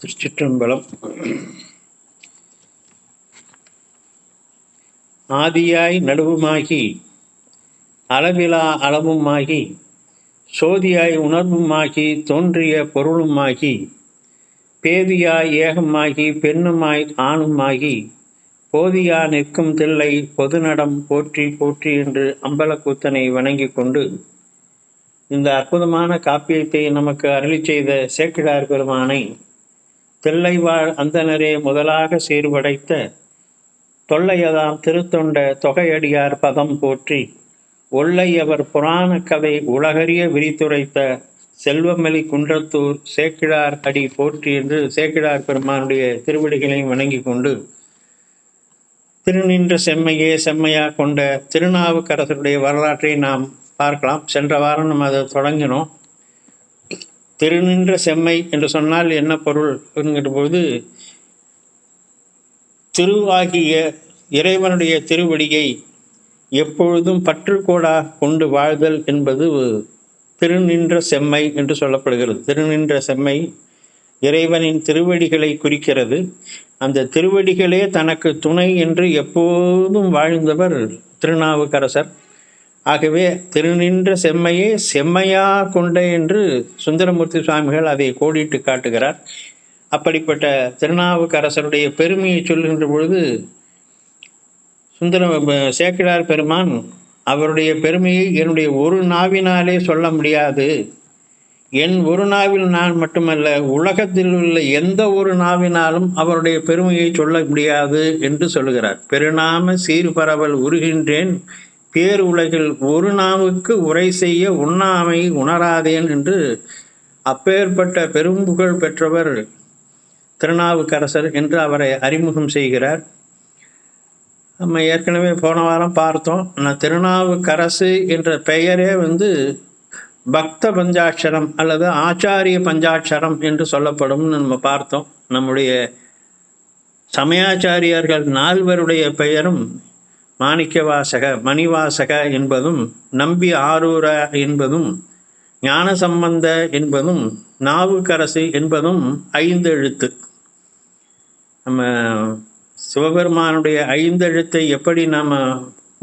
திருச்சிற்றம்பலம். ஆதியாய் நடுவுமாகி அளவிலா அளவுமாகி சோதியாய் உணர்வுமாகி தோன்றிய பொருளுமாகி பேதியாய் ஏகமாகி பெண்ணுமாய் ஆணுமாகி போதியா நிற்கும் தில்லை பொதுநடம் போற்றி போற்றி என்று அம்பலக்கூத்தனை வணங்கி கொண்டு இந்த அற்புதமான காப்பியத்தை நமக்கு அருளி செய்த சேக்கிழார் பெருமானை தில்லைவாழ் அந்தனரே முதலாக சீர்படைத்த தொல்லையதாம் திருத்தொண்ட தொகையடியார் பதம் போற்றி ஒல்லையவர் புராண கதை உலகறிய விரித்துரைத்த செல்வமலி குன்றத்தூர் சேக்கிழார் அடி போற்றி என்று சேக்கிழார் பெருமானுடைய திருவடிகளை வணங்கி கொண்டு திருநின்ற செம்மையே செம்மையா கொண்ட திருநாவுக்கரசருடைய வரலாற்றை நாம் பார்க்கலாம். சென்ற வாரம் நம்ம அதை தொடங்கினோம். திருநின்ற செம்மை என்று சொன்னால் என்ன பொருள் என்கிற போது, திருவாகிய இறைவனுடைய திருவடியை எப்பொழுதும் பற்றுக்கோடாக கொண்டு வாழ்தல் என்பது திருநின்ற செம்மை என்று சொல்லப்படுகிறது. திருநின்ற செம்மை இறைவனின் திருவடிகளை குறிக்கிறது. அந்த திருவடிகளே தனக்கு துணை என்று எப்போதும் வாழ்ந்தவர் திருநாவுக்கரசர். ஆகவே திருநின்ற செம்மையே செம்மையா கொண்ட என்று சுந்தரமூர்த்தி சுவாமிகள் அதை கோடிட்டு காட்டுகிறார். அப்படிப்பட்ட திருநாவுக்கரசருடைய பெருமையை சொல்கின்ற பொழுது சேக்கிழார் பெருமான் அவருடைய பெருமையை என்னுடைய ஒரு நாவினாலே சொல்ல முடியாது, என் ஒரு நாவில் நான் மட்டுமல்ல உலகத்தில் உள்ள எந்த ஒரு நாவினாலும் அவருடைய பெருமையை சொல்ல முடியாது என்று சொல்லுகிறார். பெருநாம சீர்பரவல் உருகின்றேன் பேர் உலகில் ஒரு நாவுக்கு உரை செய்ய உண்ணாமை உணராதேன் என்று அப்பேற்பட்ட பெரும்புகழ் பெற்றவர் திருநாவுக்கரசர் என்று அவரை அறிமுகம் செய்கிறார். நம்ம ஏற்கனவே போன வாரம் பார்த்தோம். திருநாவுக்கரசு என்ற பெயரே பக்த பஞ்சாட்சரம் அல்லது ஆச்சாரிய பஞ்சாட்சரம் என்று சொல்லப்படும் நம்ம பார்த்தோம். நம்முடைய சமயாச்சாரியர்கள் 4 பெயரும் மாணிக்கவாசக, மணிவாசக என்பதும், நம்பி ஆரூர என்பதும், ஞானசம்பந்த என்பதும், நாவுக்கரசு என்பதும் 5 எழுத்து. நம்ம சிவபெருமானுடைய 5 எழுத்தை எப்படி நாம்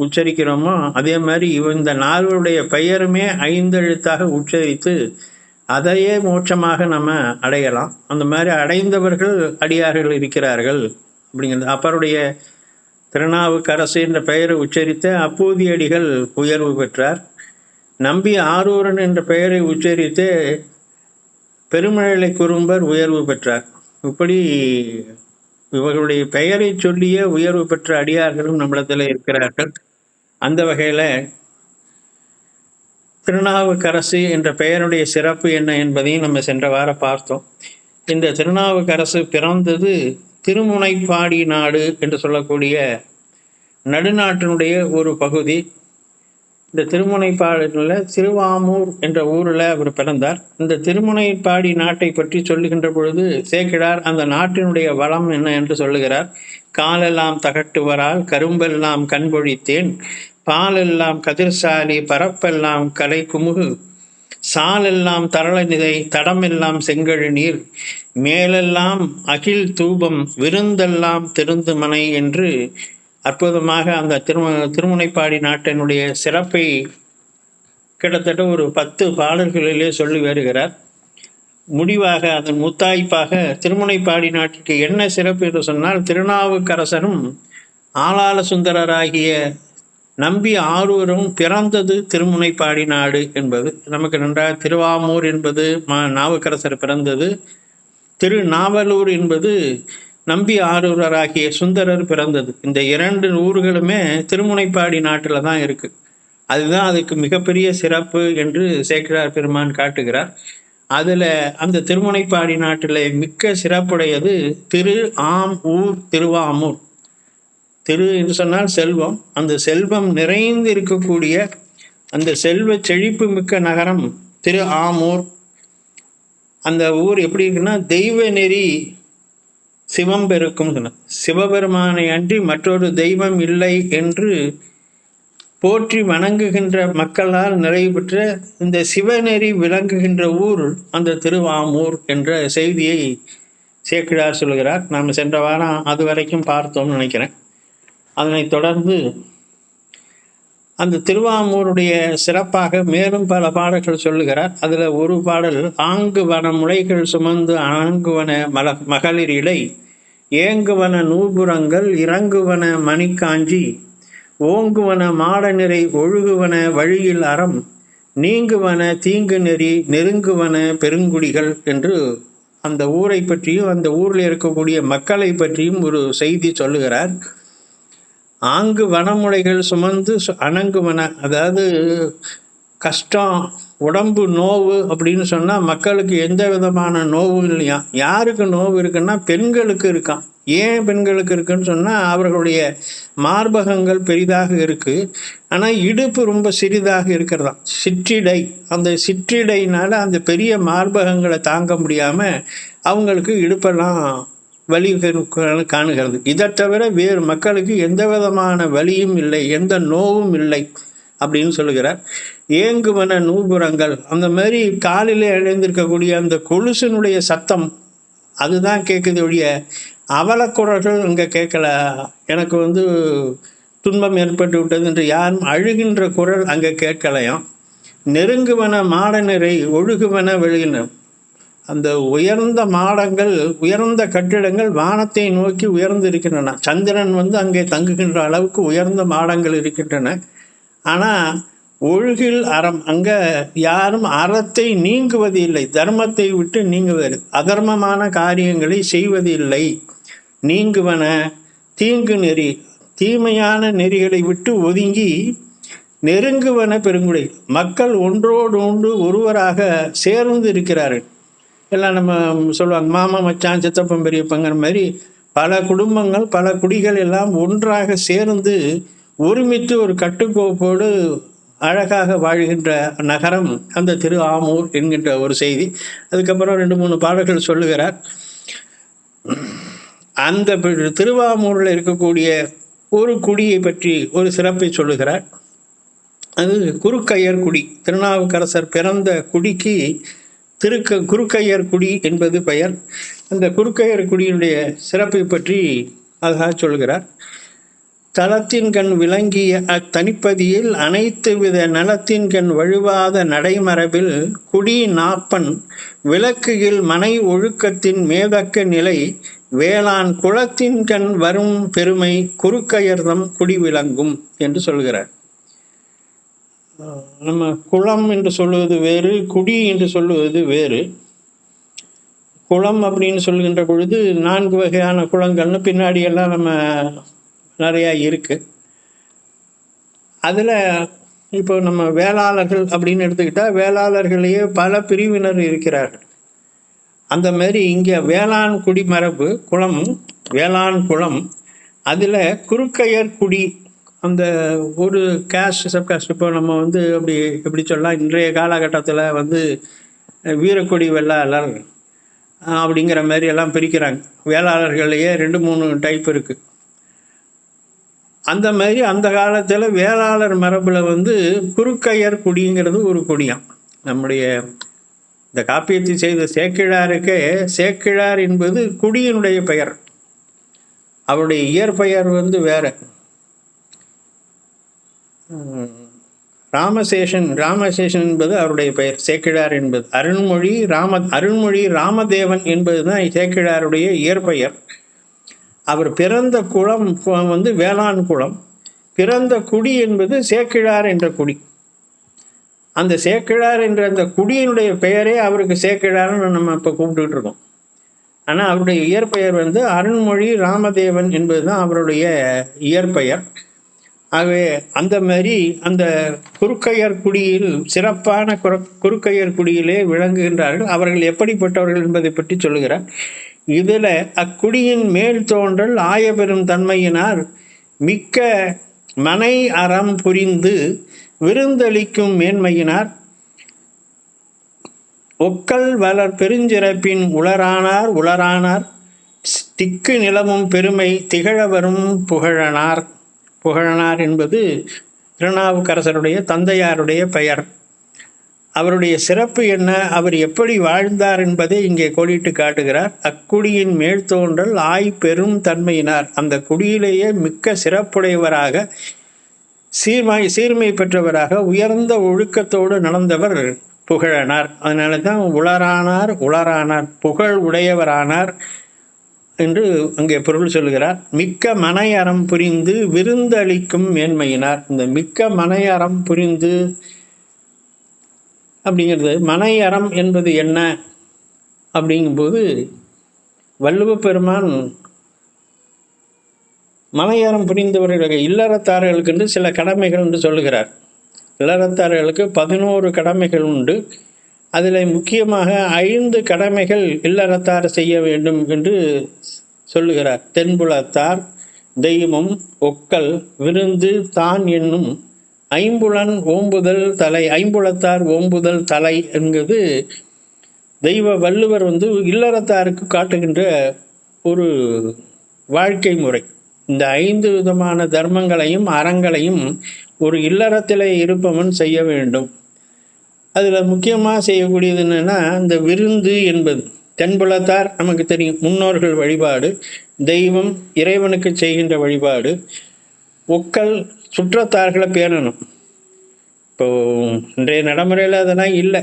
உச்சரிக்கிறோமோ அதே மாதிரி இந்த 4 பெயருமே 5 எழுத்தாக உச்சரித்து அதையே மோட்சமாக நம்ம அடையலாம். அந்த மாதிரி அடைந்தவர்கள் அடியார்கள் இருக்கிறார்கள் அப்படிங்கிறது. அப்பருடைய திருநாவுக்கரசு என்ற பெயரை உச்சரித்த அப்பூதியடிகள் உயர்வு பெற்றார். நம்பி ஆரூரன் என்ற பெயரை உச்சரித்து பெருமழலை குறும்பர் உயர்வு பெற்றார். இப்படி இவர்களுடைய பெயரை சொல்லிய உயர்வு பெற்ற அடியார்களும் நம்மிடத்தில் இருக்கிறார்கள். அந்த வகையில் திருநாவுக்கரசு என்ற பெயருடைய சிறப்பு என்ன என்பதையும் நம்ம சென்ற வாரம் பார்த்தோம். இந்த திருநாவுக்கரசு பிறந்தது திருமுனைப்பாடி நாடு என்று சொல்லக்கூடிய நடுநாட்டினுடைய ஒரு பகுதி. இந்த திருமுனைப்பாடில் திருவாமூர் என்ற ஊரில் அவர் பிறந்தார். இந்த திருமுனைப்பாடி நாட்டை பற்றி சொல்லுகின்ற பொழுது சேக்கிழார் அந்த நாட்டினுடைய வளம் என்ன என்று சொல்லுகிறார். காலெல்லாம் தகட்டுவரால் கரும்பெல்லாம் கண்பொழித்தேன், பாலெல்லாம் கதிர்சாலி பரப்பெல்லாம் கலை குமுகு, சாலெல்லாம் தரள நிதை தடமெல்லாம் செங்கழு நீர், மேலெல்லாம் அகில் தூபம் விருந்தெல்லாம் திருந்து மனை என்று அற்புதமாக அந்த திருமுனைப்பாடி நாட்டினுடைய சிறப்பை கிட்டத்தட்ட ஒரு 10 பாடல்களிலே சொல்லி வருகிறார். முடிவாக அதன் முத்தாய்ப்பாக திருமுனைப்பாடி நாட்டிற்கு என்ன சிறப்பு என்று சொன்னால், திருநாவுக்கரசரும் ஆளாள சுந்தரராகிய நம்பி ஆரூரும் பிறந்தது திருமுனைப்பாடி நாடு என்பது நமக்கு நன்றாக. திருவாமூர் என்பது நாவுக்கரசர் பிறந்தது. திருநாவலூர் என்பது நம்பி ஆரூரராகிய சுந்தரர் பிறந்தது. இந்த 2 ஊர்களுமே திருமுனைப்பாடி நாட்டில் தான் இருக்கு. அதுதான் அதுக்கு மிகப்பெரிய சிறப்பு என்று சேக்கிழார் பெருமான் காட்டுகிறார். அதில் அந்த திருமுனைப்பாடி நாட்டில் மிக்க சிறப்புடையது திரு ஆம் ஊர் திருவாமூர். திரு என்று சொன்னால் செல்வம். அந்த செல்வம் நிறைந்து இருக்கக்கூடிய அந்த செல்வ செழிப்பு மிக்க நகரம் திரு ஆமூர். அந்த ஊர் எப்படி இருக்குன்னா, தெய்வ நெறி சிவம் பெருக்கும். சிவபெருமானை அன்றி மற்றொரு தெய்வம் இல்லை என்று போற்றி வணங்குகின்ற மக்களால் நிறைவு பெற்ற இந்த சிவநெறி விளங்குகின்ற ஊர் அந்த திருவாமூர் என்ற செய்தியை சேக்கிழார் சொல்லுகிறார். நாம் சென்ற வாரம் அது வரைக்கும் பார்த்தோம்னு நினைக்கிறேன். அதனைத் தொடர்ந்து அந்த திருவாமூருடைய சிறப்பாக மேலும் பல பாடல்கள் சொல்லுகிறார். அதில் ஒரு பாடல், ஆங்குவன முளைகள் சுமந்து ஆங்குவன மகளிர் இடை ஏங்குவன நூபுரங்கள் இறங்குவன மணிக்காஞ்சி ஓங்குவன மாட நிறை ஒழுகுவன வழியில் அறம் நீங்குவன தீங்கு நெறி நெருங்குவன பெருங்குடிகள் என்று அந்த ஊரை பற்றியும் அந்த ஊரில் இருக்கக்கூடிய மக்களை பற்றியும் ஒரு செய்தி சொல்லுகிறார். ஆங்கு வனமுலைகள் சுமந்து அணங்குவன, அதாவது கஷ்டம், உடம்பு நோவு அப்படின்னு சொன்னால் மக்களுக்கு எந்த விதமான நோவும் இல்லையா. யாருக்கு நோவு இருக்குன்னா பெண்களுக்கு இருக்கான். ஏன் பெண்களுக்கு இருக்குன்னு சொன்னால் அவர்களுடைய மார்பகங்கள் பெரிதாக இருக்குது, ஆனால் இடுப்பு ரொம்ப சிறிதாக இருக்கிறதாம். சிற்றிடை, அந்த சிற்றிடையினால அந்த பெரிய மார்பகங்களை தாங்க முடியாமல் அவங்களுக்கு இடுப்பெல்லாம் வலி காணுகிறது. இதை தவிர வேறு மக்களுக்கு எந்த விதமான வலியும் இல்லை, எந்த நோவும் இல்லை அப்படின்னு சொல்லுகிறார். ஏங்குவன நூபுரங்கள், அந்த மாதிரி காலில் இணைந்திருக்கக்கூடிய அந்த கொலுசினுடைய சத்தம் அதுதான் கேட்குது ஒழிய அவலக்குரல்கள் இங்கே கேட்கல. எனக்கு துன்பம் ஏற்பட்டு விட்டது என்று யாரும் அழுகின்ற குரல் அங்கே கேட்கலையாம். நெருங்குவன மாட நிறை ஒழுகுவன வெளியினர், அந்த உயர்ந்த மாடங்கள், உயர்ந்த கட்டிடங்கள் வானத்தை நோக்கி உயர்ந்து இருக்கின்றன. சந்திரன் அங்கே தங்குகின்ற அளவுக்கு உயர்ந்த மாடங்கள் இருக்கின்றன. ஆனால் ஒழுகில் அறம், அங்கே யாரும் அறத்தை நீங்குவது இல்லை, தர்மத்தை விட்டு நீங்குவது, அதர்மமான காரியங்களை செய்வது இல்லை. நீங்குவன தீங்கு நெறி, தீமையான நெறிகளை விட்டு ஒதுங்கி நெருங்குவன பெருங்குடி, மக்கள் ஒன்றோடு ஒன்று ஒருவராக சேர்ந்து இருக்கிறார்கள். எல்லாம் நம்ம சொல்லுவாங்க மாமா மச்சான் சித்தப்பன் பெரியப்பங்கிற மாதிரி பல குடும்பங்கள் பல குடிகள் எல்லாம் ஒன்றாக சேர்ந்து ஒருமித்து ஒரு கட்டுக்கோப்போடு அழகாக வாழ்கின்ற நகரம் அந்த திரு ஆமூர் என்கின்ற ஒரு செய்தி. அதுக்கப்புறம் 2-3 பாடல்கள் சொல்லுகிறார். அந்த திருவாமூரில் இருக்கக்கூடிய ஒரு குடியை பற்றி ஒரு சிறப்பை சொல்லுகிறார். அது குறுக்கையர் குடி. திருநாவுக்கரசர் பிறந்த குடிக்கு குறுக்கையர் குடி என்பது பெயர். அந்த குறுக்கையர் குடியினுடைய சிறப்பை பற்றி அழகாக சொல்கிறார். தலத்தின் கண் விளங்கிய அத்தனிப்பதியில் அனைத்து வித நலத்தின் கண் வழுவாத நடைமரபில் குடி நாப்பன் விளக்குகில் மனை ஒழுக்கத்தின் மேதக்க நிலை வேளாண் குளத்தின் கண் வரும் பெருமை குறுக்கையர்தம் குடி விளங்கும் என்று சொல்கிறார். நம்ம குளம் என்று சொல்லுவது வேறு, குடி என்று சொல்லுவது வேறு. குளம் அப்படின்னு சொல்கின்ற பொழுது 4 வகையான குளங்கள்னு பின்னாடி எல்லாம் நம்ம நிறையா இருக்குது. அதில் இப்போ நம்ம வேளாளர்கள் அப்படின்னு எடுத்துக்கிட்டால் வேளாளர்களையே பல பிரிவினர் இருக்கிறார்கள். அந்த மாதிரி இங்கே வேளாண் குடிமரபு குளம், வேளாண் குளம், அதில் குறுக்கையர் குடி, அந்த ஒரு கேஸ்ட் சப்காஸ்ட். இப்போ நம்ம அப்படி எப்படி சொல்லலாம், இன்றைய காலகட்டத்தில் வீரக்கொடி வெள்ளாளர் அப்படிங்கிற மாதிரி எல்லாம் பிரிக்கிறாங்க. வேளாளர்களையே 2-3 டைப் இருக்குது. அந்த மாதிரி அந்த காலத்தில் வேளாளர் மரபில் குறுக்கையர் குடிங்கிறது ஒரு குடியாம். நம்முடைய இந்த காப்பியத்தை செய்த சேக்கிழாருக்கே சேக்கிழார் என்பது குடியினுடைய பெயர், அவருடைய இயற்பெயர் வேற. ராமசேஷன் என்பது அவருடைய பெயர், சேக்கிழார் என்பது அருண்மொழி ராமதேவன் என்பது தான் சேக்கிழாருடைய இயற்பெயர். அவர் பிறந்த குளம் வேளாண் குளம், பிறந்த குடி என்பது சேக்கிழார் என்ற குடி. அந்த சேக்கிழார் என்ற அந்த குடியினுடைய பெயரே அவருக்கு சேக்கிழார்னு நம்ம இப்போ கூப்பிட்டுக்கிட்டு இருக்கோம். ஆனால் அவருடைய இயற்பெயர் அருண்மொழி ராமதேவன் என்பது தான் அவருடைய இயற்பெயர். ஆகவே அந்த மாதிரி அந்த குறுக்கையர் குடியில் சிறப்பான குறுக்கையர் குடியிலே விளங்குகின்றார்கள். அவர்கள் எப்படிப்பட்டவர்கள் என்பதை பற்றி சொல்லுகிறார். இதில் அக்குடியின் மேல் தோன்றல் ஆயபெரும் தன்மையினார் மிக்க மனை அறம் புரிந்து விருந்தளிக்கும் மேன்மையினார் ஒக்கல் வளர் பெருஞ்சிறப்பின் உளரானார் திக்கு நிலமும் பெருமை திகழவரும் புகழனார் என்பது திருநாவுக்கரசருடைய தந்தையாருடைய பெயர். அவருடைய சிறப்பு என்ன, அவர் எப்படி வாழ்ந்தார் என்பதை இங்கே கோடிட்டு காட்டுகிறார். அக்குடியின் மேல்தோன்றல் பெரும் தன்மையினார். அந்த குடியிலேயே மிக்க சிறப்புடையவராக, சீர்மை பெற்றவராக, உயர்ந்த ஒழுக்கத்தோடு நடந்தவர் புகழனார். அதனால தான் உளரானார், புகழ் உடையவரானார் என்று அங்கே பொருள் சொல்கிறார். மிக்க மனையறம் புரிந்து விருந்தளிக்கும் மேன்மையினார். இந்த மிக்க மனையறம் புரிந்து அப்படிங்கிறது, மனையறம் என்பது என்ன அப்படிங்கும்போது வள்ளுவ பெருமான் மனையறம் புரிந்தவர்களுக்கு இல்லறத்தார்களுக்கு என்று சில கடமைகள் என்று சொல்லுகிறார். இல்லறத்தார்களுக்கு 11 கடமைகள் உண்டு. அதில் முக்கியமாக 5 கடமைகள் இல்லறத்தார் செய்ய வேண்டும் என்று சொல்லுகிறார். தென்புலத்தார், தெய்வம், ஒக்கல், விருந்து, தான் என்னும் ஐம்புலத்தார் ஓம்புதல் தலை என்கிறது தெய்வ வள்ளுவர் இல்லறத்தாருக்கு காட்டுகின்ற ஒரு வாழ்க்கை முறை. இந்த 5 விதமான தர்மங்களையும் அறங்களையும் ஒரு இல்லறத்திலே இருப்பவன் செய்ய வேண்டும். அதில் முக்கியமாக செய்யக்கூடியது என்னென்னா, இந்த விருந்து என்பது தென்புலத்தார் நமக்கு தெரியும், முன்னோர்கள் வழிபாடு. தெய்வம், இறைவனுக்கு செய்கின்ற வழிபாடு. ஒக்கல், சுற்றத்தார்களை பேணணும். இப்போது இன்றைய நடைமுறையில் அதெல்லாம் இல்லை.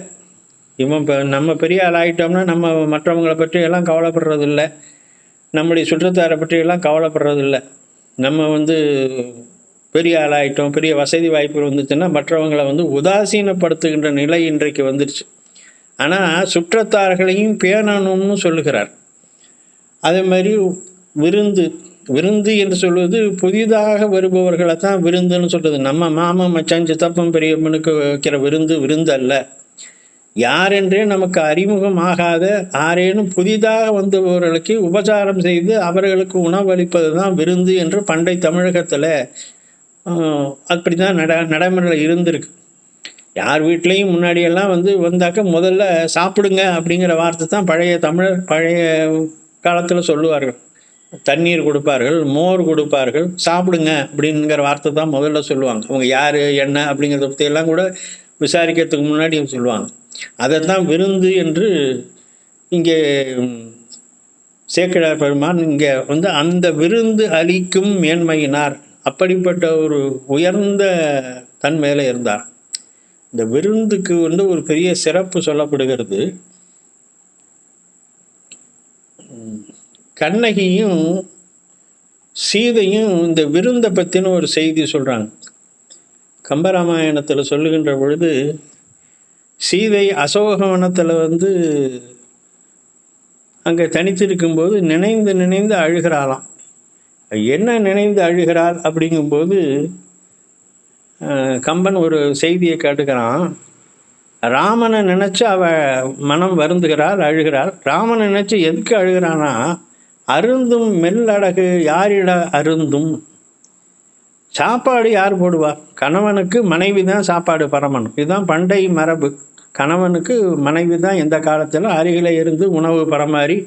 இப்போ நம்ம பெரிய ஆள் ஆகிட்டோம்னா நம்ம மற்றவங்களை பற்றியெல்லாம் கவலைப்படுறதில்லை, நம்முடைய சுற்றத்தாரை பற்றியெல்லாம் கவலைப்படுறதில்லை. நம்ம பெரிய ஆளாயிட்டோம், பெரிய வசதி வாய்ப்புகள் வந்துச்சுன்னா மற்றவங்களை உதாசீனப்படுத்துகின்ற நிலை இன்றைக்கு வந்துடுச்சு. ஆனால் சுற்றத்தார்களையும் பேணணும்னு சொல்லுகிறார். அதே மாதிரி விருந்து என்று சொல்வது புதிதாக வருபவர்களை தான் விருந்துன்னு சொல்கிறது. நம்ம மாமன், மச்சான், சித்தப்பன், பெரியப்பனுக்கு வைக்கிற விருந்து அல்ல. யாரென்றே நமக்கு அறிமுகம் ஆகாத யாரேனும் புதிதாக வந்தவர்களுக்கு உபசாரம் செய்து அவர்களுக்கு உணவளிப்பது தான் விருந்து என்று பண்டை தமிழகத்தில் அப்படி தான் நடைமுறையில் இருந்திருக்கு. யார் வீட்லேயும் முன்னாடியெல்லாம் வந்தாக்க முதல்ல சாப்பிடுங்க அப்படிங்கிற வார்த்தை தான் பழைய காலத்தில் சொல்லுவார்கள். தண்ணீர் கொடுப்பார்கள், மோர் கொடுப்பார்கள், சாப்பிடுங்க அப்படிங்கிற வார்த்தை தான் முதல்ல சொல்லுவாங்க. அவங்க யார் என்ன அப்படிங்கிறத பற்றியெல்லாம் கூட விசாரிக்கிறதுக்கு முன்னாடி சொல்லுவாங்க. அதைத்தான் விருந்து என்று இங்கே சேக்கிழார் பெருமான் இங்கே அந்த விருந்து அளிக்கும் மேன்மையினார், அப்படிப்பட்ட ஒரு உயர்ந்த தன்மையில் இருந்தார். இந்த விருந்துக்கு ஒரு பெரிய சிறப்பு சொல்லப்படுகிறது. கண்ணகியும் சீதையும் இந்த விருந்தை பற்றின ஒரு செய்தி சொல்கிறாங்க. கம்பராமாயணத்தில் சொல்லுகின்ற பொழுது, சீதை அசோகவனத்தில் அங்கே தனித்திருக்கும்போது நினைந்து அழுகிறாளாம். என்ன நினைந்து அழுகிறாள் அப்படிங்கும்போது கம்பன் ஒரு செய்தியை காட்டுகிறான். ராமனை நினச்சி மனம் வருந்துகிறாள், அழுகிறாள். ராமனை நினச்சி எதுக்கு அழுகிறான்னா, அருந்தும் மெல்லடகு யாரிட அருந்தும், சாப்பாடு யார் போடுவா? கணவனுக்கு மனைவி தான் சாப்பாடு பரமணும். இதுதான் பண்டை மரபு. கணவனுக்கு மனைவி தான் எந்த காலத்தில் அருகில் இருந்து உணவு பரமாறி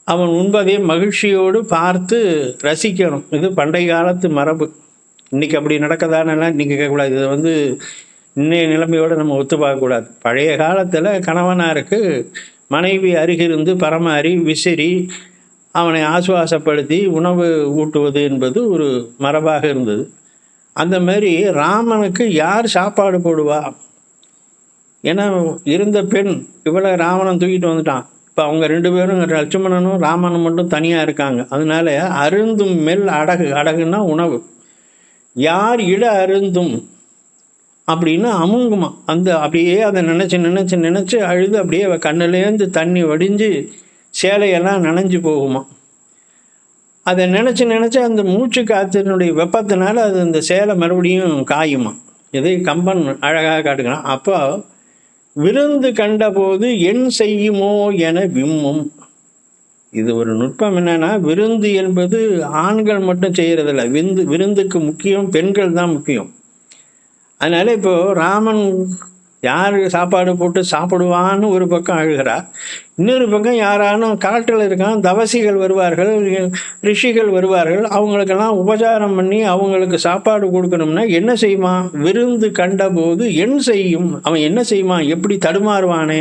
அவன் உண்பதை மகிழ்ச்சியோடு பார்த்து ரசிக்கணும். இது பண்டை காலத்து மரபு. இன்றைக்கி அப்படி நடக்கதானெல்லாம் இன்றைக்கி கேட்கக்கூடாது. இது இன்னைய நிலைமையோடு நம்ம ஒத்து பார்க்கக்கூடாது. பழைய காலத்தில் கணவனாருக்கு மனைவி அருகிருந்து பரமாறி விசிறி அவனை ஆசுவாசப்படுத்தி உணவு ஊட்டுவது என்பது ஒரு மரபாக இருந்தது. அந்த மாதிரி ராமனுக்கு யார் சாப்பாடு போடுவா? ஏன்னா இருந்த பெண் இவளை ராவணன் தூக்கிட்டு வந்துட்டான். இப்போ அவங்க 2 பேரும், லட்சுமணனும் ராமனும் மட்டும் தனியாக இருக்காங்க. அதனால அருந்தும் மெல் அடகுன்னா உணவு. யார் இட அருந்தும் அப்படின்னா அமுங்குமா. அப்படியே அதை நினச்சி அழுது அப்படியே கண்ணுலேருந்து தண்ணி வடிஞ்சு சேலையெல்லாம் நனைஞ்சு போகுமா. அதை நினச்சி அந்த மூச்சு காற்றினுடைய வெப்பத்தினால அது அந்த சேலை மறுபடியும் காயுமா. இதை கம்பன் அழகாக காட்டுக்கிறான். அப்போ விருந்து கண்டபோது என் செய்யுமோ என விம்மும். இது ஒரு நுட்பம். என்னன்னா, விருந்து என்பது ஆண்கள் மட்டும் செய்கிறதில்ல. விருந்துக்கு முக்கியம் பெண்கள் தான் முக்கியம். அதனால இப்போ ராமன் யார் சாப்பாடு போட்டு சாப்பிடுவான்னு ஒரு பக்கம் அழுகிறா, இன்னொரு பக்கம் யாரானும் காட்டில் இருக்கான் தவசிகள் வருவார்கள், ரிஷிகள் வருவார்கள், அவங்களுக்கெல்லாம் உபசாரம் பண்ணி அவங்களுக்கு சாப்பாடு கொடுக்கணும்னா என்ன செய்வான்? விருந்து கண்டபோது என் செய்யும், அவன் என்ன செய்வான்? எப்படி தடுமாறுவானே,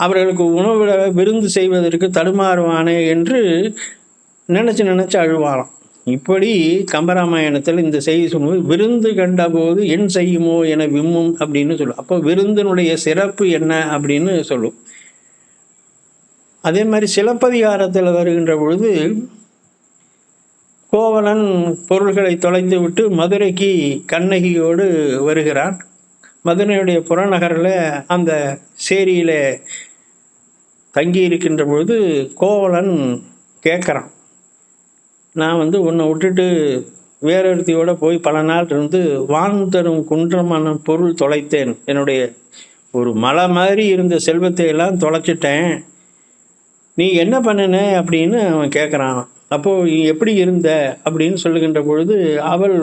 அவர்களுக்கு உணவு விருந்து செய்வதற்கு தடுமாறுவானே என்று நினச்சி அழுவாராம். இப்படி கம்பராமாயணத்தில் இந்த செய்தி சொல்லும்போது விருந்து கண்டபோது என் செய்யுமோ என விம்மும் அப்படின்னு சொல்லும். அப்போ விருந்தினுடைய சிறப்பு என்ன அப்படின்னு சொல்லும். அதே மாதிரி சிலப்பதிகாரத்தில் வருகின்ற பொழுது கோவலன் பொருள்களை தொலைத்து விட்டு மதுரைக்கு கண்ணகியோடு வருகிறான். மதுரையுடைய புறநகரில் அந்த சேரியில் தங்கி இருக்கின்ற பொழுது கோவலன் கேட்குறான், நான் உன்னை விட்டுட்டு வேறொருத்தியோட போய் பல நாள் இருந்து வான் தரும் குன்றமான பொருள் தொலைத்தேன், என்னுடைய ஒரு மலை மாதிரி இருந்த செல்வத்தை எல்லாம் தொலைச்சிட்டேன், நீ என்ன பண்ணின அப்படின்னு அவன் கேட்குறான். அப்போது நீ எப்படி இருந்த அப்படின்னு சொல்லுகின்ற பொழுது அவள்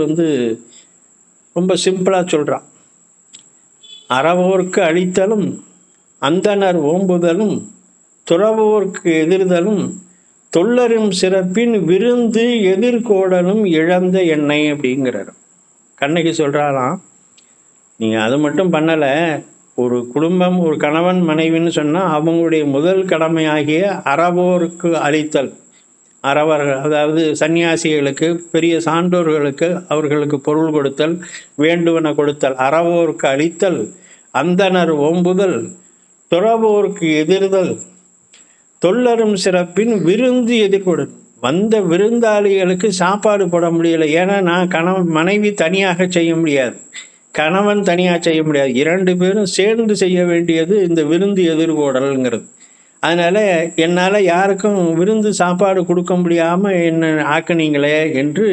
ரொம்ப சிம்பிளாக சொல்கிறான், அறவோர்க்கு அழித்தலும் அந்தனர் ஓம்புதலும் துறவோர்க்கு எதிர்தலும் தொல்லரும் சிறப்பின் விருந்து எதிர்கோடலும் இழந்த எண்ணெய் அப்படிங்கிறார். கண்ணகி சொல்கிறாளாம், நீங்கள் அது மட்டும் பண்ணலை, ஒரு குடும்பம் ஒரு கணவன் மனைவின்னு சொன்னால் அவங்களுடைய முதல் கடமையாகிய அறவோருக்கு அளித்தல், அறவர்கள் அதாவது சன்னியாசிகளுக்கு பெரிய சான்றோர்களுக்கு அவர்களுக்கு பொருள் கொடுத்தல், வேண்டுவன கொடுத்தல், அறவோருக்கு அளித்தல், அந்தனர் ஓம்புதல், துறவோருக்கு எதிர்தல், தொல்லரும் சிறப்பின் விருந்து எதிர்கொடு. வந்த விருந்தாளிகளுக்கு சாப்பாடு போட முடியலை, ஏன்னா நான் மனைவி தனியாக செய்ய முடியாது, கணவன் தனியாக செய்ய முடியாது, 2 பேரும் சேர்ந்து செய்ய வேண்டியது இந்த விருந்து எதிர்கோடல்ங்கிறது. அதனால் என்னால் யாருக்கும் விருந்து சாப்பாடு கொடுக்க முடியாமல் என்ன ஆக்குனீங்களே என்று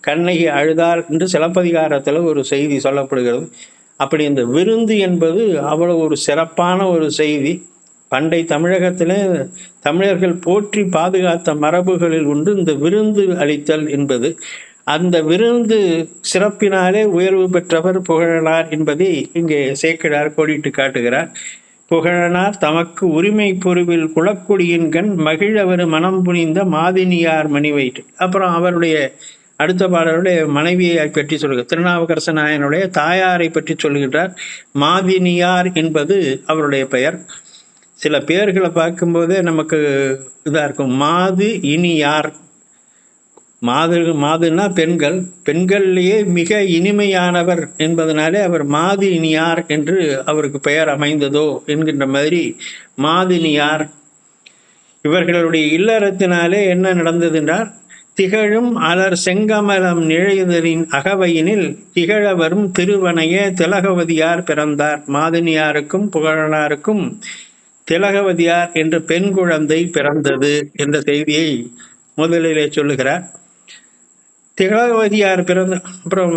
கண்ணகி அழுதார் என்று சிலப்பதிகாரத்தில் ஒரு செய்தி சொல்லப்படுகிறது. அப்படி இந்த விருந்து என்பது அவ்வளோ ஒரு சிறப்பான ஒரு செய்தி. பண்டை தமிழகத்தில் தமிழர்கள் போற்றி பாதுகாத்த மரபுகளில் ஒன்று இந்த விருந்து அளித்தல் என்பது. அந்த விருந்து சிறப்பினாலே உயர்வு பெற்றவர் புகழனார் என்பதை இங்கே சேக்கிழார் கோடிட்டு காட்டுகிறார். புகழனார் தமக்கு உரிமை பொருவில் குலக்குடியின் கண் மகிழவர் மனம் புனிந்த மாதினியார் மணிவயிற்று. அப்புறம் அவருடைய அடுத்த பாடலுடைய மனைவியை பற்றி சொல்கிறார். திருநாவுக்கரசு நாயனுடைய தாயாரை பற்றி சொல்கின்றார். மாதினியார் என்பது அவருடைய பெயர். சில பெயர்களை பார்க்கும்போதே நமக்கு இதாக இருக்கும். மாது இனியார், மாதுன்னா பெண்கள், பெண்கள்லேயே மிக இனிமையானவர் என்பதனாலே அவர் மாது இனியார் என்று அவருக்கு பெயர் அமைந்ததோ என்கின்ற மாதிரி மாதினியார். இவர்களுடைய இல்லறத்தினாலே என்ன நடந்தது என்றால், திகழும் அலர் செங்கமலம் நிழைதலின் அகவையினில் திகழ வரும் திருவனைய திலகவதியார் பிறந்தார். மாதினியாருக்கும் புகழனாருக்கும் திலகவதியார் என்ற பெண் குழந்தை பிறந்தது என்ற செய்தியை முதலிலே சொல்லுகிறார். திலகவதியார் பிறந்த அப்புறம்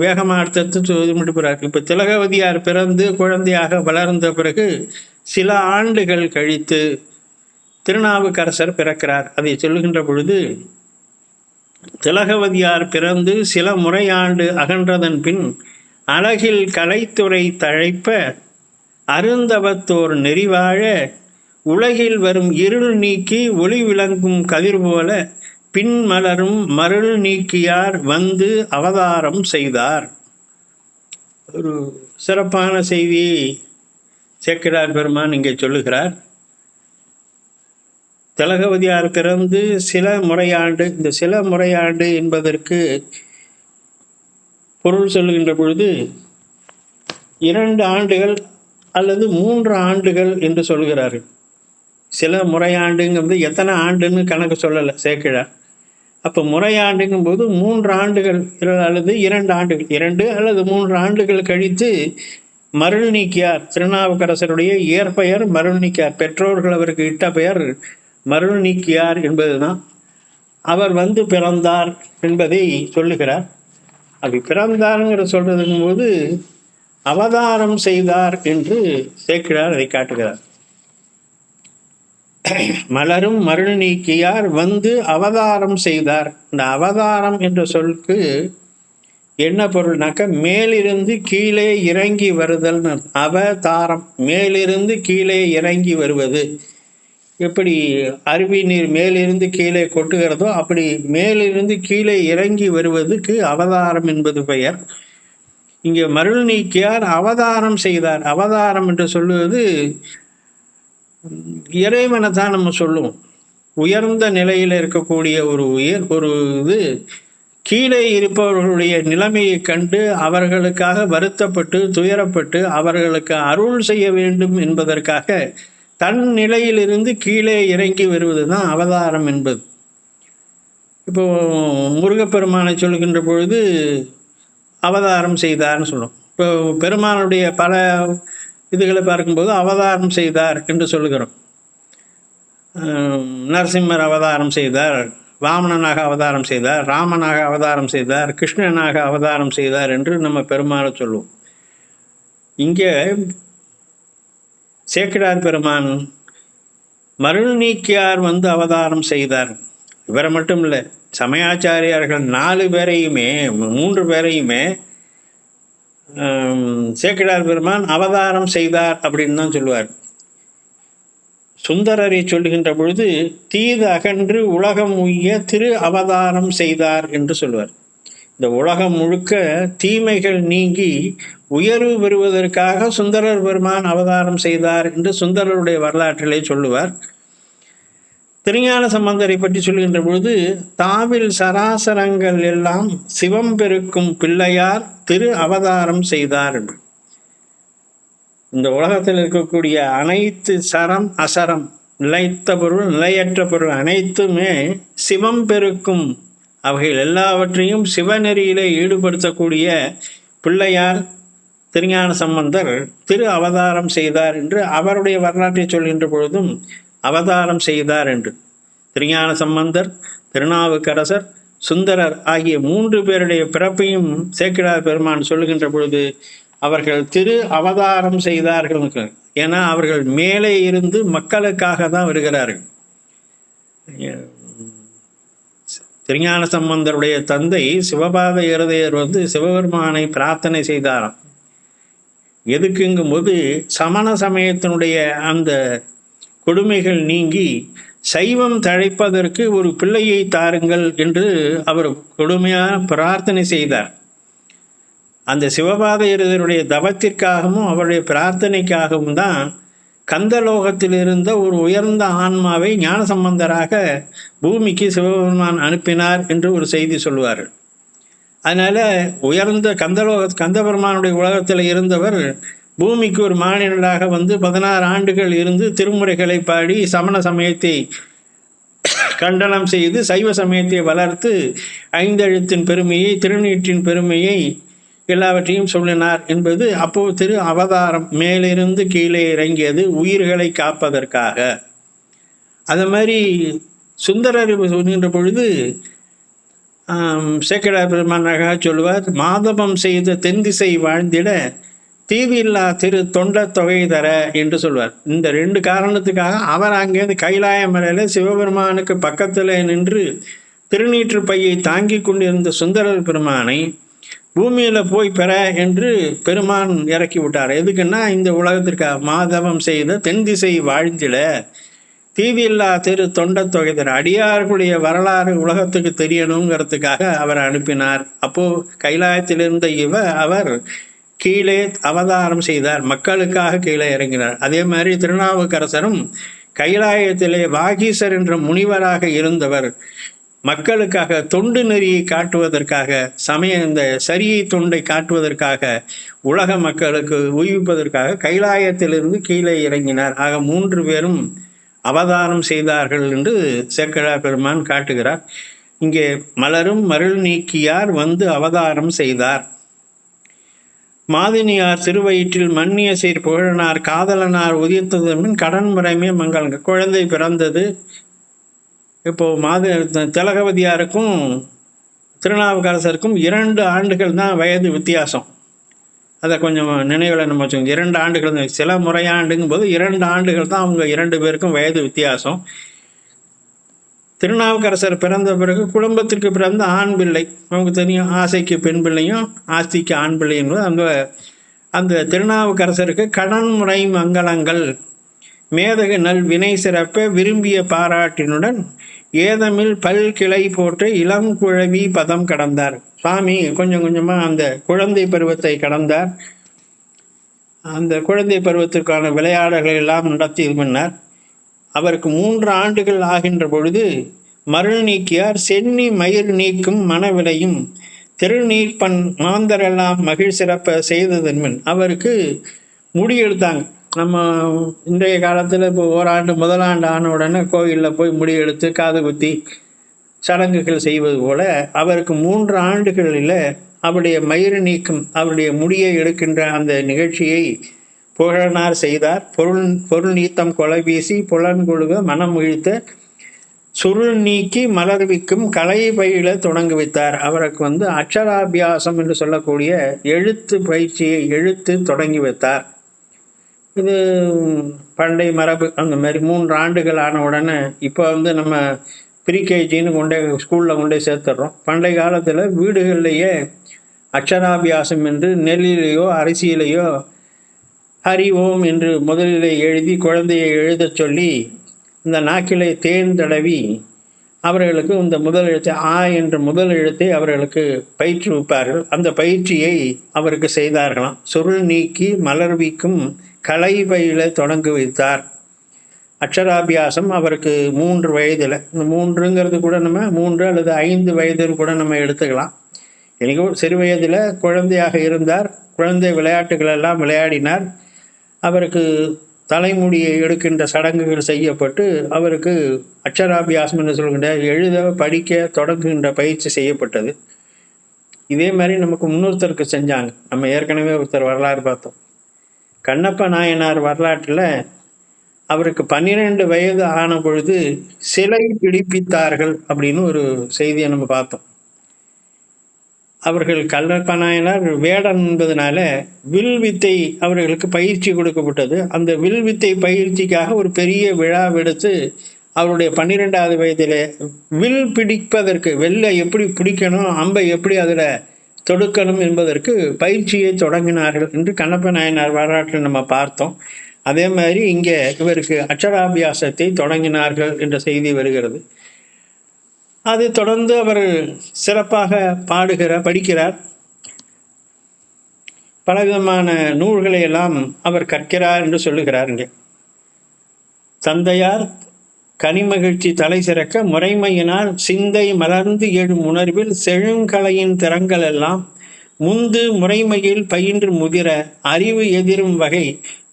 வேகமாக அடுத்தடுத்து முடிப்புறார். இப்போ திலகவதியார் பிறந்து குழந்தையாக வளர்ந்த பிறகு சில ஆண்டுகள் கழித்து திருநாவுக்கரசர் பிறக்கிறார். அதை சொல்லுகின்ற பொழுது, திலகவதியார் பிறந்து சில முறையாண்டு அகன்றதன் பின் அழகில் கலைத்துறை தழைப்ப அருந்தவத்தோர் நெறிவாழ உலகில் வரும் இருள் நீக்கி ஒளி விளங்கும் கதிர் போல பின் மலரும் மருள் நீக்கியார் வந்து அவதாரம் செய்தார். ஒரு சிறப்பான செய்தியை சேக்கிழார் பெருமான் இங்கே சொல்லுகிறார். திலகவதியார் பிறந்து சில முறையாண்டு, இந்த சில முறையாண்டு என்பதற்கு பொருள் சொல்லுகின்ற பொழுது 2 ஆண்டுகள் அல்லது 3 ஆண்டுகள் என்று சொல்கிறார்கள். சில முறையாண்டுங்கும்போது எத்தனை ஆண்டுன்னு கணக்கு சொல்லலை சேக்கிழார். அப்போ முறையாண்டுங்கும் போது 3 ஆண்டுகள் அல்லது 2 ஆண்டுகள், 2 அல்லது 3 ஆண்டுகள் கழித்து மருள் நீக்கியார், திருநாவுக்கரசருடைய இயற்பெயர் மருள் நீக்கியார், பெற்றோர்கள் அவருக்கு இட்ட பெயர் மருள் நீக்கியார் என்பதுதான். அவர் பிறந்தார் என்பதை சொல்லுகிறார். அப்படி பிறந்தாருங்கிற சொல்றதுங்கும் போது அவதாரம் செய்தார் என்று சேக்கிழார் அதை காட்டுகிறார். மலரும் மருள் நீக்கியார் வந்து அவதாரம் செய்தார். இந்த அவதாரம் என்ற சொல்லுக்கு என்ன பொருள்னாக்க மேலிருந்து கீழே இறங்கி வருதல்னு. அவதாரம் மேலிருந்து கீழே இறங்கி வருவது. எப்படி அருவி நீர் மேலிருந்து கீழே கொட்டுகிறதோ அப்படி மேலிருந்து கீழே இறங்கி வருவதுக்கு அவதாரம் என்பது பெயர். இங்கே மருள் நீக்கியார் அவதாரம் செய்தார். அவதாரம் என்று சொல்லுவது இறைவனை தான் நம்ம சொல்லுவோம். உயர்ந்த நிலையில் இருக்கக்கூடிய ஒரு இது கீழே இருப்பவர்களுடைய நிலைமையை கண்டு அவர்களுக்காக வருத்தப்பட்டு துயரப்பட்டு அவர்களுக்கு அருள் செய்ய வேண்டும் என்பதற்காக தன் நிலையிலிருந்து கீழே இறங்கி வருவது தான் அவதாரம் என்பது. இப்போ முருகப்பெருமானை சொல்கின்ற பொழுது அவதாரம் செய்தார்னு சொல்லுவோம். இப்போ பெருமானுடைய பல இதுகளை பார்க்கும்போது அவதாரம் செய்தார் என்று சொல்லுகிறோம். நரசிம்மர் அவதாரம் செய்தார், வாமனனாக அவதாரம் செய்தார், ராமனாக அவதாரம் செய்தார், கிருஷ்ணனாக அவதாரம் செய்தார் என்று நம்ம பெருமாளை சொல்லுவோம். இங்கே சேக்கிழார் பெருமான் மருள் நீக்கியார் வந்து அவதாரம் செய்தார். இவரை மட்டும் இல்லை, சமயாச்சாரியார்கள் 4 பேரையுமே 3 பேரையுமே சேக்கிழார் பெருமான் அவதாரம் செய்தார் அப்படின்னு தான் சொல்லுவார். சுந்தரரை சொல்லுகின்ற பொழுது தீது அகன்று உலகம் உய்ய திரு அவதாரம் செய்தார் என்று சொல்வார். இந்த உலகம் முழுக்க தீமைகள் நீங்கி உயர்வு பெறுவதற்காக சுந்தரர் பெருமான் அவதாரம் செய்தார் என்று சுந்தரருடைய வரலாற்றிலே சொல்லுவார். திருஞான சம்பந்தரை பற்றி சொல்கின்ற பொழுது தாவில் சராசரங்கள் எல்லாம் சிவம் பெருக்கும் பிள்ளையார் திரு அவதாரம் செய்தார் என்று. இந்த உலகத்தில் இருக்கக்கூடிய அனைத்து சரம் அசரம், நிலைத்த பொருள் நிலையற்ற பொருள் அனைத்துமே சிவம் பெருக்கும், அவைகள் எல்லாவற்றையும் சிவநெறியிலே ஈடுபடுத்தக்கூடிய பிள்ளையார் திருஞான சம்பந்தர் திரு அவதாரம் செய்தார் என்று அவருடைய வரலாற்றை சொல்கின்ற பொழுதும் அவதாரம் செய்தார் என்று. திருஞான சம்பந்தர், திருநாவுக்கரசர், சுந்தரர் ஆகிய 3 பேருடைய பிறப்பையும் சேக்கிழார் பெருமான் சொல்லுகின்ற பொழுது அவர்கள் திரு அவதாரம் செய்தார்கள். ஏன்னா அவர்கள் மேலே இருந்து மக்களுக்காக தான் வருகிறார்கள். திருஞான சம்பந்தருடைய தந்தை சிவபாத இருதயர் வந்து சிவபெருமானை பிரார்த்தனை செய்தாராம். எதுக்குங்கும்போது சமண சமயத்தினுடைய அந்த கொடுமைகள் நீங்கி சைவம் தழைப்பதற்கு ஒரு பிள்ளையை தாருங்கள் என்று அவர் கொடுமையாக பிரார்த்தனை செய்தார். அந்த சிவபாத இருதருடைய தவத்திற்காகவும் அவருடைய பிரார்த்தனைக்காகவும் தான் கந்தலோகத்தில் இருந்த ஒரு உயர்ந்த ஆன்மாவை ஞானசம்பந்தராக பூமிக்கு சிவபெருமான் அனுப்பினார் என்று ஒரு செய்தி சொல்லுவார்கள். அதனால உயர்ந்த கந்தபெருமானுடைய உலகத்தில் இருந்தவர் பூமிக்கு ஒரு மாநிலராக வந்து 16 ஆண்டுகள் இருந்து திருமுறைகளை பாடி சமண சமயத்தை கண்டனம் செய்து சைவ சமயத்தை வளர்த்து 5 எழுத்தின் பெருமையை, திருநீற்றின் பெருமையை எல்லாவற்றையும் சொல்லினார் என்பது அப்போது திரு அவதாரம். மேலிருந்து கீழே இறங்கியது உயிர்களை காப்பதற்காக. அது மாதிரி சுந்தரர் சொல்கின்ற பொழுது சேக்கிழார் பெருமானாக சொல்லுவார், மாதவம் செய்த தென்திசை வாழ்ந்திட தீவில்லா திரு தொண்ட தொகை தர என்று சொல்வார். இந்த 2 காரணத்துக்காக அவர் அங்கேருந்து கைலாய மலையில் சிவபெருமானுக்கு பக்கத்தில் நின்று திருநீற்று பையை தாங்கி கொண்டிருந்த சுந்தரர் பெருமானை பூமியில் போய் பெற என்று பெருமான் இறக்கி விட்டார். எதுக்குன்னா இந்த உலகத்திற்காக மாதவம் செய்த தென் திசை வாழ்ந்திட தீவில்லா திரு தொண்ட தொகை தர, அடியார்களுடைய வரலாறு உலகத்துக்கு தெரியணுங்கிறதுக்காக அவர் அனுப்பினார். அப்போ கைலாயத்தில் இருந்த அவர் கீழே அவதாரம் செய்தார், மக்களுக்காக கீழே இறங்கினார். அதே மாதிரி திருநாவுக்கரசரும் கைலாயத்திலே வாகீசர் என்ற முனிவராக இருந்தவர் மக்களுக்காக தொண்டு நெறியை காட்டுவதற்காக, இந்த சரியை தொண்டை காட்டுவதற்காக, உலக மக்களுக்கு உய்விப்பதற்காக கைலாயத்திலிருந்து கீழே இறங்கினார். ஆக 3 பேரும் அவதாரம் செய்தார்கள் என்று சேக்கிழார் பெருமான் காட்டுகிறார். இங்கே மலரும் மருள் நீக்கியார் வந்து அவதாரம் செய்தார். மாதினியார் திருவயிற்றில் மன்னிய சீர் புகழனார் காதலனார் உதித்ததமின் கடன் முறைமே மங்களங்க. குழந்தை பிறந்தது. இப்போது திலகவதியாருக்கும் திருநாவுக்கரசருக்கும் 2 ஆண்டுகள் தான் வயது வித்தியாசம். அதை கொஞ்சம் நினைவில் நம்ம வச்சுக்கோங்க. 2 ஆண்டுகள் தான். சில முறையாண்டுங்கும் போது 2 ஆண்டுகள் தான் அவங்க 2 பேருக்கும் வயது வித்தியாசம். திருநாவுக்கரசர் பிறந்த பிறகு குடும்பத்திற்கு பிறந்த ஆண் பிள்ளை, நமக்கு தெரியும் ஆசைக்கு பெண் பிள்ளையும் ஆஸ்திக்கு ஆண் பிள்ளை என்பது அந்த திருநாவுக்கரசருக்கு கடன்முறை மங்களங்கள் மேதகு நல் வினை சிறப்ப விரும்பிய பாராட்டினுடன் ஏதமில் பல் கிளை போட்டு இளம் குழவி பதம் கடந்தார். சுவாமி கொஞ்சம் கொஞ்சமாக அந்த குழந்தை பருவத்தை கடந்தார். அந்த குழந்தை பருவத்திற்கான விளையாடல்கள் எல்லாம் நடத்தி இது பண்ணார். அவருக்கு 3 ஆண்டுகள் ஆகின்ற பொழுது மருள் நீக்கியார் சென்னி மயிர் நீக்கும் மனவிலையும் திருநீர்ப்பன் மாந்தரெல்லாம் மகிழ் சிறப்ப செய்ததன்மன் அவருக்கு முடி எடுத்தாங்க. நம்ம இன்றைய காலத்தில் இப்போ ஓராண்டு முதலாண்டு ஆன உடனே கோயிலில் போய் முடி எடுத்து காது குத்தி சடங்குகள் செய்வது போல அவருக்கு 3 ஆண்டுகளில் அவருடைய மயிர் நீக்கும் அவருடைய முடியை எடுக்கின்ற அந்த நிகழ்ச்சியை புகழனார் செய்தார். பொருள் நீத்தம் கொலை வீசி புலன்கொழுக மனம் இழுத்த சுருள் நீக்கி மலர்விக்கும் கலை பயில தொடங்கி வைத்தார். அவருக்கு அக்ஷராபியாசம் என்று சொல்லக்கூடிய எழுத்து பயிற்சியை தொடங்கி வைத்தார். இது பண்டை மரபு. அந்த மாதிரி 3 ஆண்டுகள் ஆன உடனே இப்போ நம்ம ப்ரீகேஜின்னு ஸ்கூலில் கொண்டே சேர்த்துடுறோம். பண்டை காலத்தில் வீடுகள்லேயே அக்ஷராபியாசம் என்று நெல்லிலேயோ அரிசியிலேயோ ஹரி ஓம் என்று முதலிலே எழுதி குழந்தையை எழுதச் சொல்லி இந்த நாக்கிலை தேன் தடவி அவர்களுக்கு இந்த முதல் எழுத்தை ஆ என்ற முதல் எழுத்தை அவர்களுக்கு பயிற்றுவிப்பார்கள். அந்த பயிற்சியை அவருக்கு செய்தார்களாம். சுருள் நீக்கி மலர்விக்கும் கலை பயில தொடங்கி வைத்தார். அக்ஷராபியாசம் அவருக்கு 3 வயதில், இந்த 3ங்கிறது கூட நம்ம 3 அல்லது 5 வயதில் கூட நம்ம எடுத்துக்கலாம். எனக்கு சிறு வயதில் குழந்தையாக இருந்தார். குழந்தை விளையாட்டுகள் எல்லாம் விளையாடினார். அவருக்கு தலைமுடியை எடுக்கின்ற சடங்குகள் செய்யப்பட்டு அவருக்கு அக்ஷராபியாசம் என்று சொல்கின்ற எழுத படிக்க தொடங்குகின்ற பயிற்சி செய்யப்பட்டது. இதே மாதிரி நமக்கு முன்னொருத்தருக்கு செஞ்சாங்க. நம்ம ஏற்கனவே ஒருத்தர் வரலாறு பார்த்தோம். கண்ணப்ப நாயனார் வரலாற்றில் அவருக்கு 12 வயது ஆன பொழுது சிலை பிடிப்பித்தார்கள் அப்படின்னு ஒரு செய்தியை நம்ம பார்த்தோம். அவர்கள் கண்ணப்ப நாயனார் வேடன் என்பதனால வில்வித்தை அவர்களுக்கு பயிற்சி கொடுக்கப்பட்டது. அந்த வில்வித்தை பயிற்சிக்காக ஒரு பெரிய விழாவெடுத்து அவருடைய 12வது வயதில் வில் பிடிப்பதற்கு வெல்லை எப்படி பிடிக்கணும், அம்பை எப்படி அதில் தொடுக்கணும் என்பதற்கு பயிற்சியை தொடங்கினார்கள் என்று கண்ணப்ப நாயனார் வரலாற்றில் நம்ம பார்த்தோம். அதே மாதிரி இங்கே இவருக்கு அக்ஷராபியாசத்தை தொடங்கினார்கள் என்ற செய்தி வருகிறது. அதை தொடர்ந்து அவர் சிறப்பாக படிக்கிறார். பலவிதமான நூல்களை எல்லாம் அவர் கற்கிறார் என்று சொல்லுகிறார். இங்கே தந்தையார் கனிமகிழ்ச்சி தலை சிறக்க முறைமையினால் சிந்தை மலர்ந்து எழும் உணர்வில் செழுங்கலையின் திறங்கள் எல்லாம் முந்து முறைமையில் பயின்று முதிர அறிவு எதிரும் வகை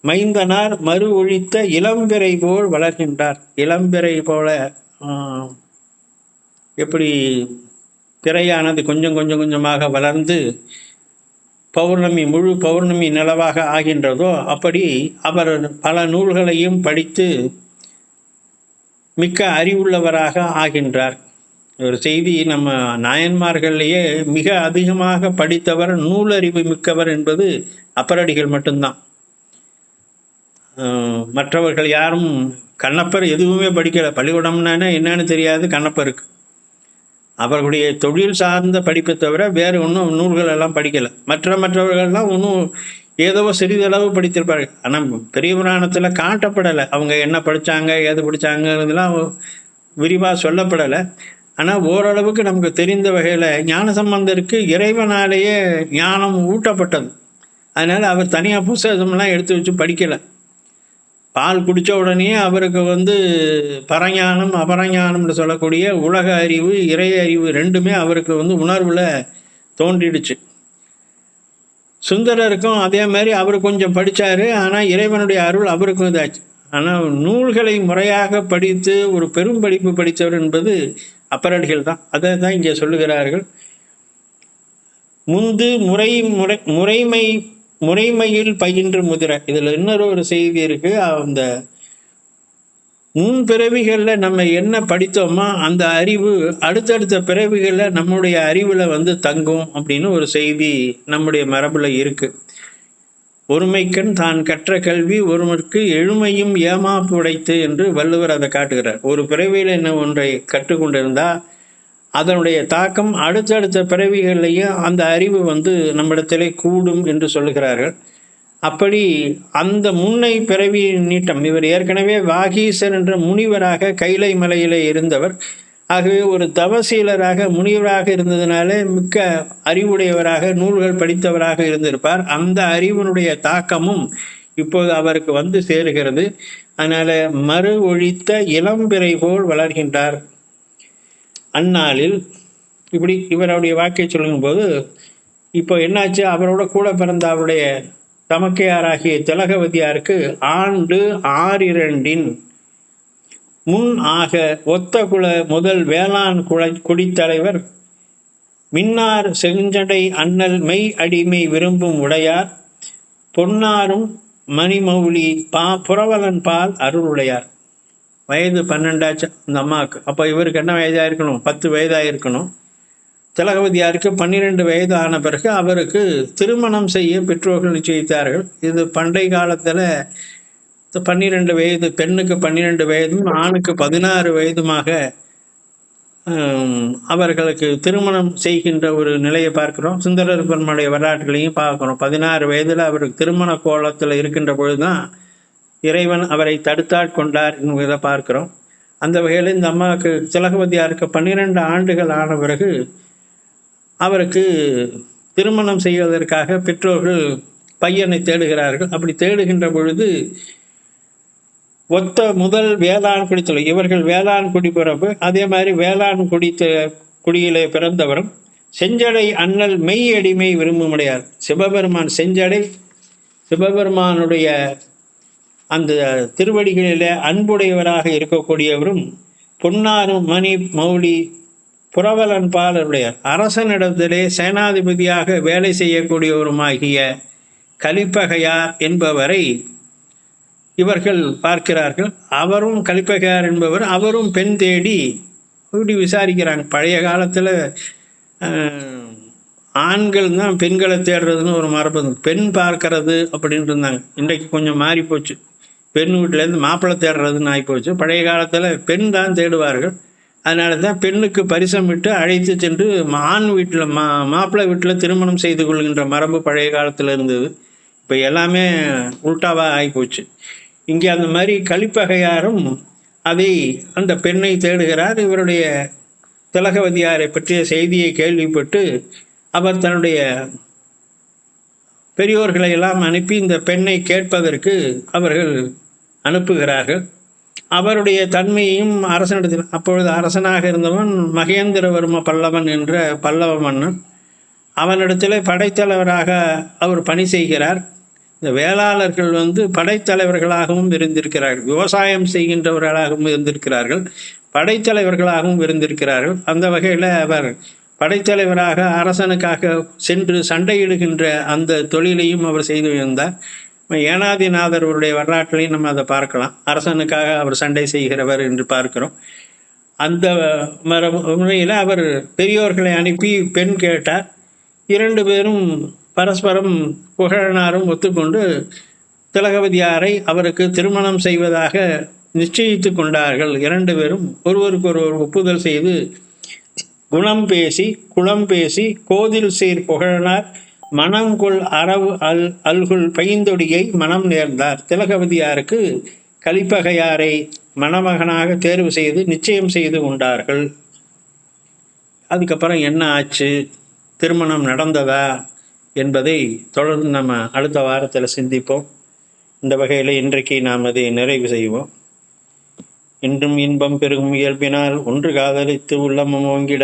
மைந்தனார் மறு ஒழித்த இளம்பிறை போல் வளர்கின்றார். இளம்பிறை போல எப்படி பிறையானது கொஞ்சம் கொஞ்சமாக வளர்ந்து முழு பௌர்ணமி நிலவாக ஆகின்றதோ அப்படி அவர் பல நூல்களையும் படித்து மிக்க அறிவுள்ளவராக ஆகின்றார். ஒரு செய்தி, நம்ம நாயன்மார்கள்லேயே மிக அதிகமாக படித்தவர் நூலறிவு மிக்கவர் என்பது அப்பரடிகள் மட்டும்தான். மற்றவர்கள் யாரும், கண்ணப்பர் எதுவுமே படிக்கலை. பள்ளிக்கூடம்னா என்னன்னு தெரியாது கண்ணப்பருக்கு. அவர்களுடைய தொழில் சார்ந்த படிப்பை தவிர வேறு ஒன்றும் நூல்கள் எல்லாம் படிக்கலை. மற்றவர்கள்லாம் ஒன்றும் ஏதோ சிறிதளவு படித்திருப்பார்கள். ஆனால் பெரிய புராணத்தில் காட்டப்படலை அவங்க என்ன படித்தாங்க, ஏது படித்தாங்கிறதுலாம் விரிவாக சொல்லப்படலை. ஆனால் ஓரளவுக்கு நமக்கு தெரிந்த வகையில் ஞானசம்பந்தருக்கு இறைவனாலேயே ஞானம் ஊட்டப்பட்டது. அதனால் அவர் தனியாக புத்தகம்லாம் எடுத்து வச்சு படிக்கலை. பால் குடித்த உடனே அவருக்கு பரஞானம் அபரஞானம்னு சொல்லக்கூடிய உலக அறிவு இறை அறிவு ரெண்டுமே அவருக்கு உணர்வில் தோன்றிடுச்சு. சுந்தரருக்கும் அதே மாதிரி அவர் கொஞ்சம் படித்தார். ஆனால் இறைவனுடைய அருள் அவருக்கும் இதாச்சு. ஆனால் நூல்களை முறையாக படித்து ஒரு பெரும் படிப்பு படித்தவர் என்பது அப்பரடிகள் தான். அதை தான் இங்கே சொல்லுகிறார்கள். முந்து முறைமையில் பயின்று முதிர. இதில் இன்னொரு செய்தி இருக்கு. அந்த முன்பிறவிகளில் நம்ம என்ன படித்தோமோ அந்த அறிவு அடுத்தடுத்த பிறவிகளில் நம்முடைய அறிவில் தங்கும் அப்படின்னு ஒரு செய்தி நம்முடைய மரபில் இருக்கு. ஒருமைக்கண் தான் கற்ற கல்வி ஒருவருக்கு எழுமையும் ஏமாப்பு உடைத்து என்று வள்ளுவர் அதை காட்டுகிறார். ஒரு பிறவியில் என்ன ஒன்றை கற்றுக்கொண்டிருந்தால் அதனுடைய தாக்கம் அடுத்தடுத்த பிறவிகள்லையும் அந்த அறிவு நம்மிடத்திலே கூடும் என்று சொல்லுகிறார்கள். அப்படி அந்த முன்னை பிறவி நீட்டம், இவர் ஏற்கனவே வாகீசர் என்ற முனிவராக கைலை மலையிலே இருந்தவர். ஆகவே ஒரு தவசீலராக முனிவராக இருந்ததுனாலே மிக்க அறிவுடையவராக நூல்கள் படித்தவராக இருந்திருப்பார். அந்த அறிவினுடைய தாக்கமும் இப்போது அவருக்கு சேருகிறது. அதனால மறு ஒழித்த இளம்பிறை போல் வளர்கின்றார். அந்நாளில் இப்படி இவருடைய வாக்கை சொல்லும்போது இப்போ என்னாச்சு, அவரோட கூட பிறந்த அவருடைய தமக்கையாராகிய திலகவதியாருக்கு ஆண்டு 6 முன் ஆக ஒத்த குல முதல் வேளாண் குடித்தலைவர் மின்னார் செஞ்சடை அண்ணல் மெய் அடிமை விரும்பும் உடையார் பொன்னாரும் மணிமௌலி புரவலன் பால் அருளுடையார். வயது 12 அந்த அம்மாவுக்கு. அப்போ இவருக்கு என்ன வயதாக இருக்கணும்? 10 வயதாக இருக்கணும். திலகவதியாருக்கு 12 வயது ஆன பிறகு அவருக்கு திருமணம் செய்ய பெற்றோர்கள் நிச்சயித்தார்கள். இது பண்டை காலத்தில் 12 வயது, பெண்ணுக்கு 12 வயதும் ஆணுக்கு 16 வயதுமாக அவர்களுக்கு திருமணம் செய்கின்ற ஒரு நிலையை பார்க்கிறோம். சுந்தரர் பெருமாளுடைய வரலாற்றுகளையும் பார்க்கிறோம். 16 வயதில் அவருக்கு திருமண கோலத்தில் இருக்கின்ற பொழுதுதான் இறைவன் அவரை தடுத்தாட்கொண்டார் என்பதை பார்க்கிறோம். அந்த வகையில் இந்த அம்மாவுக்கு திலகவதியாருக்கு 12 ஆண்டுகள் ஆன பிறகு அவருக்கு திருமணம் செய்வதற்காக பெற்றோர்கள் பையனை தேடுகிறார்கள். அப்படி தேடுகின்ற பொழுது ஒத்த முதல் வேளாண் குடித்தலை, இவர்கள் வேளாண் குடி பிறப்பு, அதே மாதிரி வேளாண் குடியிலே பிறந்தவரும் செஞ்சடை அண்ணல் மெய் அடிமை விரும்புமுடையார். சிவபெருமான் செஞ்சடை, சிவபெருமானுடைய அந்த திருவடிகளிலே அன்புடையவராக இருக்கக்கூடியவரும் பொன்னாரும் மணி மௌலி புரவலன் பாலருடையார். அரசனிடத்திலே சேனாதிபதியாக வேலை செய்யக்கூடியவருமாகிய கலிப்பகையார் என்பவரை இவர்கள் பார்க்கிறார்கள். அவரும் கலிப்பகையார் என்பவர், அவரும் பெண் தேடி இப்படி விசாரிக்கிறாங்க. பழைய காலத்தில் ஆண்கள் தான் பெண்களை தேடுறதுன்னு ஒரு மரபு, பெண் பார்க்கறது அப்படின்னு இருந்தாங்க. இன்றைக்கு கொஞ்சம் மாறி போச்சு. பெண் வீட்டிலேருந்து மாப்பிள்ளை தேடுறதுன்னு ஆகிப்போச்சு. பழைய காலத்தில் பெண் தான் தேடுவார்கள். அதனால தான் பெண்ணுக்கு பரிசமிட்டு அழைத்து சென்று ஆண் வீட்டில் மாப்பிள்ளை வீட்டில் திருமணம் செய்து கொள்கின்ற மரபு பழைய காலத்தில் இருந்தது. இப்போ எல்லாமே உல்டாவாக ஆகிப்போச்சு. இங்கே அந்த மாதிரி கலிப்பகையாரும் அதை அந்த பெண்ணை தேடுகிறார். இவருடைய திலகவதியாரை பற்றிய செய்தியை கேள்விப்பட்டு அவர் தன்னுடைய பெரியோர்களை எல்லாம் அனுப்பி இந்த பெண்ணை கேட்பதற்கு அவர்கள் அனுப்புகிறார்கள். அவருடைய தன்மையையும் அரசனிடத்தில், அப்பொழுது அரசனாக இருந்தவன் மகேந்திரவர்ம பல்லவன் என்ற பல்லவ மன்னன். அவனிடத்தில் படைத்தலைவராக அவர் பணி செய்கிறார். இந்த வேளாளர்கள் படைத்தலைவர்களாகவும் இருந்திருக்கிறார்கள், விவசாயம் செய்கின்றவர்களாகவும் இருந்திருக்கிறார்கள், படைத்தலைவர்களாகவும் இருந்திருக்கிறார்கள். அந்த வகையில் அவர் படைத்தலைவராக அரசனுக்காக சென்று சண்டையிடுகின்ற அந்த தொழிலையும் அவர் செய்து வந்தார். ஏனாதிநாதர் அவருடைய வரலாற்றிலையும் நம்ம அதை பார்க்கலாம். அரசனுக்காக அவர் சண்டை செய்கிறவர் என்று பார்க்கிறோம். அந்த முறையில் அவர் பெரியோர்களை அனுப்பி பெண் கேட்டார். 2 பேரும் பரஸ்பரம் புகழனாரும் ஒத்துக்கொண்டு திலகவதியாரை அவருக்கு திருமணம் செய்வதாக நிச்சயித்து கொண்டார்கள். 2 பேரும் ஒருவருக்கொருவர் ஒப்புதல் செய்து குணம் பேசி குளம் பேசி கோதில் சீர் புகழனார் மணங்கொள் அரவு அல்குல் பைந்தொடியை மனம் நேர்ந்தார். திலகவதியாருக்கு கலிப்பகையாரை மணமகனாக தேர்வு செய்து நிச்சயம் செய்து கொண்டார்கள். அதுக்கப்புறம் என்ன ஆச்சு, திருமணம் நடந்ததா என்பதை தொடர்ந்து நம்ம அடுத்த வாரத்தில் சிந்திப்போம். இந்த வகையில் இன்றைக்கு நாம் அதை நிறைவு செய்வோம். இன்றும் இன்பம் பெருகும் இயல்பினால் ஒன்று காதலித்து உள்ளமும் ஓங்கிட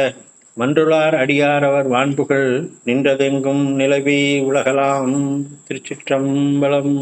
மன்றுளார் அடியார் அவர் வான்புகள் நின்றதெங்கும் நிலவி உலகலாம். திருச்சிற்றம்பலம்.